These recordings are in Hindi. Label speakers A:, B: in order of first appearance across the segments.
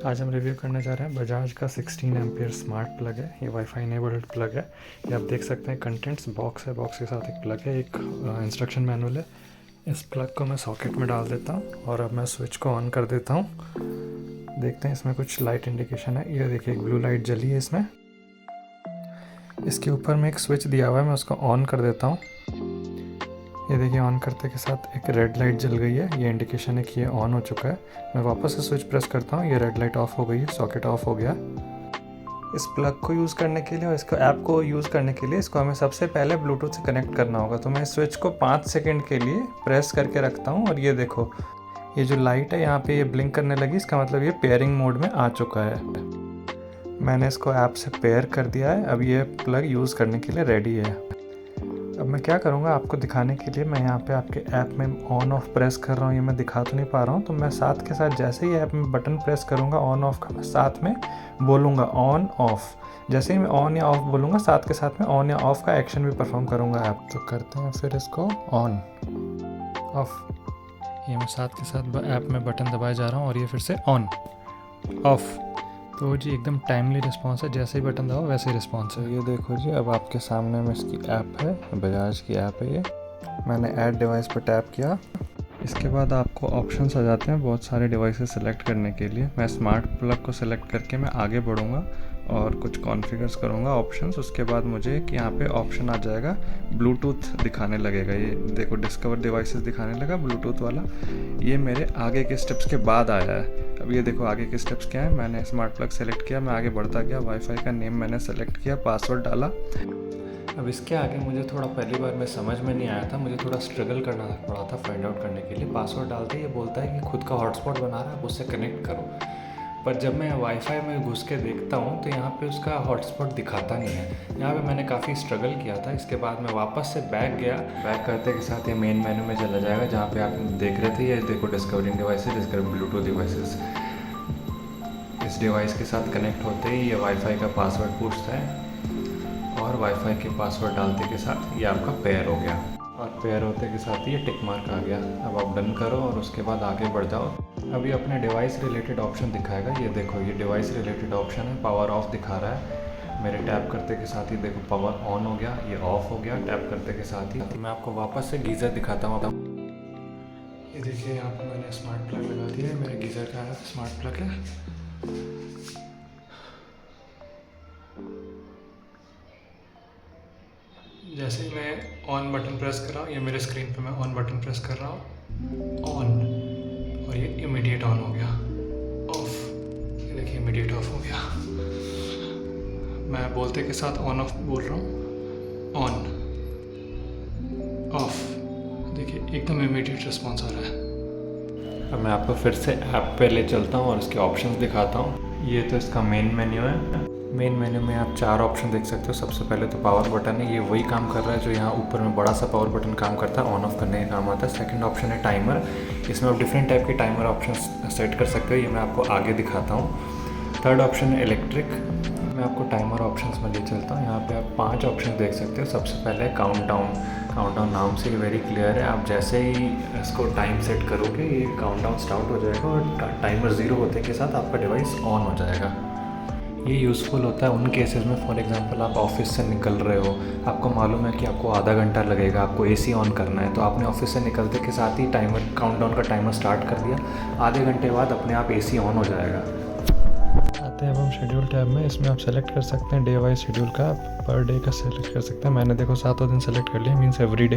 A: आज हम रिव्यू करने जा रहे हैं बजाज का 16 एम्पियर स्मार्ट प्लग है। ये वाईफाई इनेबल्ड प्लग है। ये आप देख सकते हैं कंटेंट्स बॉक्स है, बॉक्स के साथ एक प्लग है, एक इंस्ट्रक्शन मैनुअल है। इस प्लग को मैं सॉकेट में डाल देता हूँ और अब मैं स्विच को ऑन कर देता हूँ। देखते हैं इसमें कुछ लाइट इंडिकेशन है। ये देखिए एक ब्लू लाइट जली है इसमें। इसके ऊपर में एक स्विच दिया हुआ है, मैं उसको ऑन कर देता हूँ। ये देखिए ऑन करते के साथ एक रेड लाइट जल गई है, ये इंडिकेशन है कि ये ऑन हो चुका है। मैं वापस से स्विच प्रेस करता हूँ, ये रेड लाइट ऑफ हो गई है, सॉकेट ऑफ हो गया। इस प्लग को यूज़ करने के लिए और इसको ऐप को यूज़ करने के लिए इसको हमें सबसे पहले ब्लूटूथ से कनेक्ट करना होगा। तो मैं इस स्विच को 5 सेकंड के लिए प्रेस करके रखता हूँ और ये देखो ये जो लाइट है यहाँ पे ये ब्लिंक करने लगी, इसका मतलब ये पेयरिंग मोड में आ चुका है। मैंने इसको ऐप से पेयर कर दिया है। अब ये प्लग यूज़ करने के लिए रेडी है। अब मैं क्या करूँगा आपको दिखाने के लिए, मैं यहाँ पे आपके ऐप में ऑन ऑफ प्रेस कर रहा हूँ। ये मैं दिखा तो नहीं पा रहा हूँ, तो मैं साथ के साथ जैसे ही ऐप में बटन प्रेस करूँगा ऑन ऑफ का, मैं साथ में बोलूँगा ऑन ऑफ। जैसे ही मैं ऑन या ऑफ बोलूँगा साथ के साथ में ऑन या ऑफ का एक्शन भी परफॉर्म करूँगा ऐप। तो करते हैं फिर इसको ऑन ऑफ। ये मैं साथ के साथ ऐप में बटन दबाए जा रहा हूँ और ये फिर से ऑन ऑफ। तो जी एकदम टाइमली रिस्पॉन्स है, जैसे ही बटन दबाओ वैसे ही रिस्पॉन्स है। ये देखो जी अब आपके सामने में इसकी ऐप है, बजाज की ऐप है ये। मैंने ऐड डिवाइस पर टैप किया। इसके बाद आपको ऑप्शंस आ जाते हैं बहुत सारे डिवाइसेस सेलेक्ट करने के लिए। मैं स्मार्ट प्लग को सेलेक्ट करके मैं आगे बढ़ूँगा और कुछ कॉन्फ़िगर्स करूँगा ऑप्शंस। उसके बाद मुझे कि यहाँ पे ऑप्शन आ जाएगा ब्लूटूथ दिखाने लगेगा। ये देखो डिस्कवर डिवाइसेस दिखाने लगा ब्लूटूथ वाला। ये मेरे आगे के स्टेप्स के बाद आया है। अब ये देखो आगे के स्टेप्स क्या है। मैंने स्मार्ट प्लग सेलेक्ट किया, मैं आगे बढ़ता गया। वाईफाई का नेम मैंने सेलेक्ट किया, पासवर्ड डाला। अब इसके आगे मुझे थोड़ा पहली बार में समझ में नहीं आया था, मुझे थोड़ा स्ट्रगल करना पड़ा था फाइंड आउट करने के लिए। पासवर्ड डालते ये बोलता है कि खुद का हॉटस्पॉट बना रहा है, आप उससे कनेक्ट करो। पर जब मैं वाईफाई में घुस के देखता हूँ तो यहाँ पे उसका हॉटस्पॉट दिखाता नहीं है। यहाँ पे मैंने काफ़ी स्ट्रगल किया था। इसके बाद मैं वापस से बैक गया। बैक करते के साथ ये मेन मेन्यू में चला जाएगा जहाँ पे आप देख रहे थे। ये देखो discovering devices, discover Bluetooth devices. इस डिवाइस के साथ कनेक्ट होते ही ये वाईफाई का पासवर्ड पूछता है और वाईफाई के पासवर्ड डालते के साथ ये आपका पेयर हो गया। और पेयर होते के साथ ये टिक मार्क आ गया। अब आप डन करो और उसके बाद आगे बढ़ जाओ। अभी अपने डिवाइस रिलेटेड ऑप्शन दिखाएगा। ये देखो ये डिवाइस रिलेटेड ऑप्शन है, पावर ऑफ दिखा रहा है। मेरे टैप करते के साथ ही देखो पावर ऑन हो गया, ये ऑफ हो गया टैप करते के साथ ही। मैं आपको वापस से गीज़र दिखाता हूँ। ये देखिए यहाँ पर मैंने स्मार्ट प्लग लगा दिया है, मेरे गीज़र का स्मार्ट प्लग है। जैसे ही मैं ऑन बटन प्रेस कर रहा हूँ, ये मेरे स्क्रीन पे मैं ऑन बटन प्रेस कर रहा हूँ, ऑन, और ये इमीडिएट ऑन हो गया। ऑफ, ये देखिए इमीडिएट ऑफ हो गया। मैं बोलते के साथ ऑन ऑफ बोल रहा हूँ, ऑन ऑफ, देखिए एकदम इमीडिएट रिस्पॉन्स आ रहा है। अब मैं आपको फिर से ऐप पे ले चलता हूँ और इसके ऑप्शंस दिखाता हूँ। ये तो इसका मेन मेन्यू है। मेन मेन्यू में आप 4 ऑप्शन देख सकते हो। सबसे पहले तो पावर बटन है, ये वही काम कर रहा है जो यहाँ ऊपर में बड़ा सा पावर बटन काम करता है, ऑन ऑफ करने का काम आता है। सेकंड ऑप्शन है टाइमर, इसमें आप डिफरेंट टाइप के टाइमर ऑप्शन सेट कर सकते हो, ये मैं आपको आगे दिखाता हूँ। थर्ड ऑप्शन है इलेक्ट्रिक, मैं आपको टाइमर ऑप्शंस में ले चलता हूँ। यहाँ पे आप 5 ऑप्शन देख सकते हो। सबसे पहले काउंटडाउन, काउंटडाउन नाम से वेरी क्लियर है। आप जैसे ही इसको टाइम सेट करोगे ये काउंटडाउन स्टार्ट हो जाएगा और टाइमर 0 होते के साथ आपका डिवाइस ऑन हो जाएगा। ये यूज़फुल होता है उन केसेस में, फॉर एग्जांपल आप ऑफिस से निकल रहे हो, आपको मालूम है कि आपको आधा घंटा लगेगा, आपको एसी ऑन करना है, तो आपने ऑफिस से निकलते के साथ ही टाइमर काउंटडाउन का टाइमर स्टार्ट कर दिया, आधे घंटे बाद अपने आप एसी ऑन हो जाएगा। आते हैं अब हम शेड्यूल टैब में। इसमें आप सेलेक्ट कर सकते हैं डे वाइज शेड्यूल का, पर डे का सेलेक्ट कर सकते हैं। मैंने देखो 7 दिन सेलेक्ट कर लिया, मीन्स एवरी डे,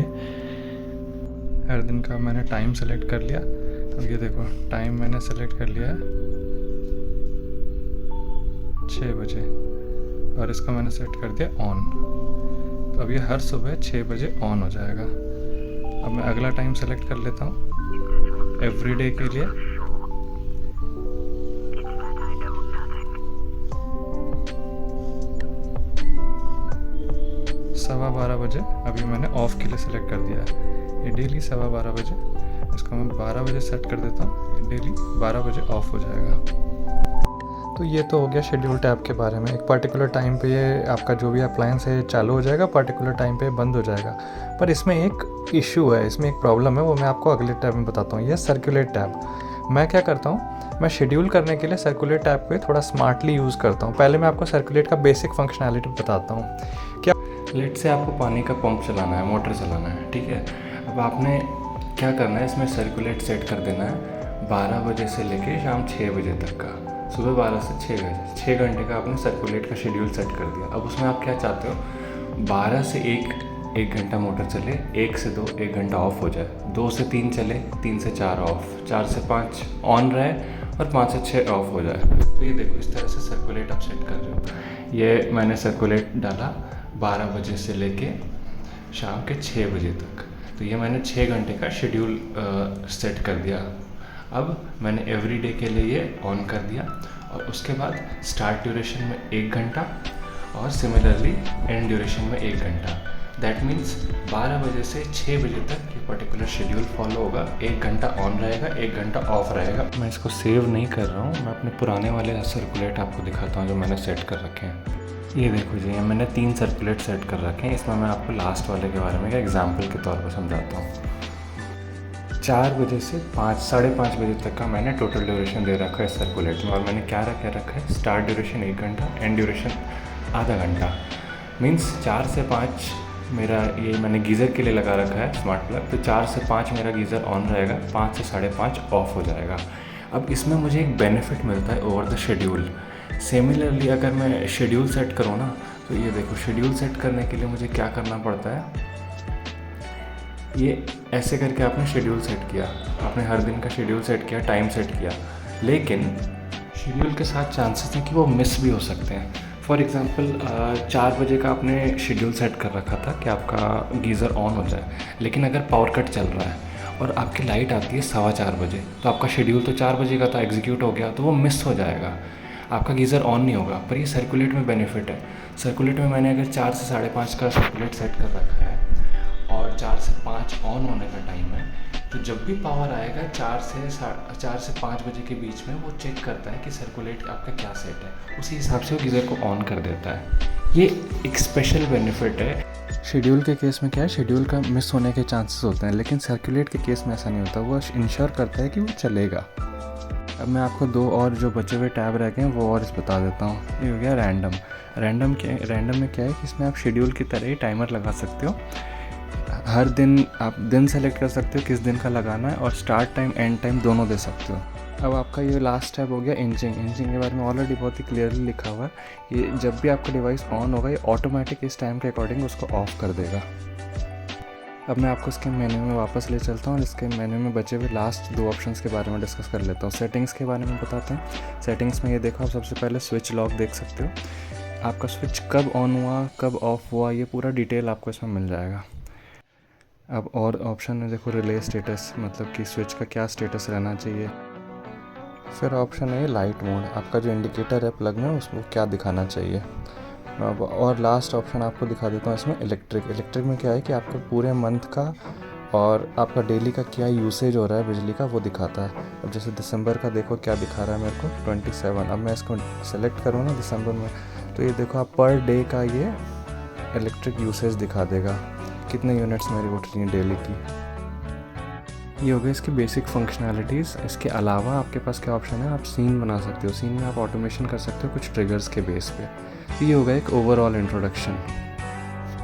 A: हर दिन का मैंने टाइम सेलेक्ट कर लिया। अब ये देखो टाइम मैंने सेलेक्ट कर लिया है 6 बजे और इसका मैंने सेट कर दिया ऑन। तो अब ये हर सुबह 6 बजे ऑन हो जाएगा। अब मैं अगला टाइम सेलेक्ट कर लेता हूँ एवरी डे के लिए। सवा 12 बजे अभी मैंने ऑफ के लिए सेलेक्ट कर दिया है। ये डेली 12:15 बजे, इसको मैं 12 बजे सेट कर देता हूँ, ये डेली 12 बजे ऑफ हो जाएगा। तो ये तो हो गया शेड्यूल टैब के बारे में। एक पर्टिकुलर टाइम पे ये आपका जो भी अप्लायंस है चालू हो जाएगा, पर्टिकुलर टाइम पे बंद हो जाएगा। पर इसमें एक इशू है, इसमें एक प्रॉब्लम है, वो मैं आपको अगले टैब में बताता हूँ। ये सर्कुलेट टैब, मैं क्या करता हूँ मैं शेड्यूल करने के लिए सर्कुलेट ऐप को थोड़ा स्मार्टली यूज़ करता हूँ। पहले मैं आपको सर्कुलेट का बेसिक फंक्शनैलिटी बताता हूँ। क्या लेट से आपको पानी का पंप चलाना है, मोटर चलाना है, ठीक है। अब आपने क्या करना है, इसमें सर्कुलेट सेट कर देना है 12 बजे से लेके शाम 6 बजे तक का, सुबह 12 से 6 बजे, 6 घंटे का आपने सर्कुलेट का शेड्यूल सेट कर दिया। अब उसमें आप क्या चाहते हो, 12 से 1 घंटा मोटर चले, 1 से 2 1 घंटा ऑफ हो जाए, 2 से 3 चले, 3 से 4 ऑफ, 4 से 5 ऑन रहे और 5 से 6 ऑफ हो जाए। तो ये देखो इस तरह से सर्कुलेट आप सेट कर रहे हो। ये मैंने सर्कुलेट डाला 12 बजे से लेके शाम के 6 बजे तक, तो ये मैंने 6 घंटे का शेड्यूल सेट कर दिया। अब मैंने एवरी डे के लिए ये ऑन कर दिया और उसके बाद स्टार्ट ड्यूरेशन में 1 घंटा और सिमिलरली एंड ड्यूरेशन में 1 घंटा। दैट मीन्स 12 बजे से 6 बजे तक ये पर्टिकुलर शेड्यूल फॉलो होगा। 1 घंटा ऑन रहेगा, 1 घंटा ऑफ रहेगा। मैं इसको सेव नहीं कर रहा हूँ, मैं अपने पुराने वाले सर्कुलेट आपको दिखाता हूँ जो मैंने सेट कर रखे हैं। ये देखो जी, ये मैंने 3 सर्कुलेट सेट कर रखे हैं। इसमें मैं आपको लास्ट वाले के बारे में एग्जाम्पल के तौर पर समझाता हूँ। 4 बजे से 5 साढ़े 5 बजे तक का मैंने टोटल ड्यूरेशन दे रखा है इस सर्कुलेट में, और मैंने क्या रखा है, स्टार्ट ड्यूरेशन 1 घंटा, एंड ड्यूरेशन आधा घंटा। मीन्स 4 से 5 मेरा ये मैंने गीज़र के लिए लगा रखा है स्मार्ट प्लग, तो 4 से 5 मेरा गीज़र ऑन रहेगा, 5 से साढ़े 5 ऑफ हो जाएगा। अब इसमें मुझे एक बेनिफिट मिलता है ओवर द शेड्यूल। सिमिलरली अगर मैं शेड्यूल सेट करूँ ना, तो ये देखो शेड्यूल सेट करने के लिए मुझे क्या करना पड़ता है, ये ऐसे करके आपने शेड्यूल सेट किया, आपने हर दिन का शेड्यूल सेट किया, टाइम सेट किया, लेकिन शेड्यूल के साथ चांसेस हैं कि वो मिस भी हो सकते हैं। फॉर एग्ज़ाम्पल 4 बजे का आपने शेड्यूल सेट कर रखा था कि आपका गीज़र ऑन हो जाए, लेकिन अगर पावर कट चल रहा है और आपकी लाइट आती है 4:15 बजे, तो आपका शेड्यूल तो 4 बजे का था, एग्जीक्यूट हो गया, तो वो मिस हो जाएगा, आपका गीज़र ऑन नहीं होगा। पर ये सर्कुलेट में बेनिफिट है। सर्कुलेट में मैंने अगर 4 से साढ़े 5 का सर्कुलेट सेट कर रखा है और 4 से 5 ऑन होने का टाइम है, तो जब भी पावर आएगा 4 से 5 बजे के बीच में वो चेक करता है कि सर्कुलेट आपका क्या सेट है, उसी हिसाब से वो गीज़र को ऑन कर देता है। ये एक स्पेशल बेनिफिट है। शेड्यूल के केस में क्या है, शेड्यूल का मिस होने के चांसेस होते हैं, लेकिन सर्कुलेट के केस में ऐसा नहीं होता। वो इंश्योर करता है कि वो चलेगा। अब मैं आपको 2 और जो बचे हुए टैब रह गए हैं वो और बता देता हूँ। ये हो गया रैंडम। रैंडम में क्या है कि इसमें आप शेड्यूल की तरह ही टाइमर लगा सकते हो। हर दिन आप दिन सेलेक्ट कर सकते हो किस दिन का लगाना है, और स्टार्ट टाइम एंड टाइम दोनों दे सकते हो। अब आपका ये लास्ट टैब हो गया इंचिंग। इंचिंग के बारे में ऑलरेडी बहुत ही क्लियरली लिखा हुआ है। ये जब भी आपका डिवाइस ऑन होगा, ये ऑटोमेटिक इस टाइम के अकॉर्डिंग उसको ऑफ कर देगा। अब मैं आपको इसके मेन्यू में वापस ले चलता हूँ और इसके मेन्यू में बचे हुए लास्ट 2 ऑप्शंस के बारे में डिस्कस कर लेता हूँ। सेटिंग्स के बारे में बताते हैं। सेटिंग्स में ये देखो, आप सबसे पहले स्विच लॉक देख सकते हो। आपका स्विच कब ऑन हुआ, कब ऑफ हुआ, ये पूरा डिटेल आपको इसमें मिल जाएगा। अब और ऑप्शन में देखो रिले स्टेटस, मतलब कि स्विच का क्या स्टेटस रहना चाहिए। फिर ऑप्शन है लाइट मोड, आपका जो इंडिकेटर है प्लग में उसको क्या दिखाना चाहिए। अब और लास्ट ऑप्शन आपको दिखा देता हूँ इसमें इलेक्ट्रिक में क्या है कि आपके पूरे मंथ का और आपका डेली का क्या यूसेज हो रहा है बिजली का, वो दिखाता है। अब जैसे दिसंबर का देखो क्या दिखा रहा है मेरे को 27। अब मैं इसको सेलेक्ट करूँ ना दिसंबर में, तो ये देखो आप पर डे का ये इलेक्ट्रिक यूसेज दिखा देगा, कितने यूनिट्स मेरी उठ रही हैं डेली की। ये हो गई इसकी बेसिक फंक्शनैलिटीज़। इसके अलावा आपके पास क्या ऑप्शन है, आप सीन बना सकते हो। सीन में आप ऑटोमेशन कर सकते हो कुछ ट्रिगर्स के बेस पे। ये होगा एक ओवरऑल इंट्रोडक्शन।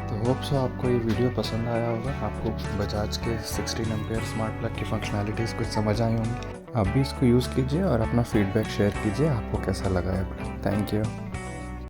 A: तो होप सो आपको ये वीडियो पसंद आया होगा, आपको बजाज के 16 एम्पेयर स्मार्ट प्लग की फंक्शनैलिटीज़ कुछ समझ आई होंगी। आप भी इसको यूज़ कीजिए और अपना फीडबैक शेयर कीजिए, आपको कैसा लगा है। Thank you.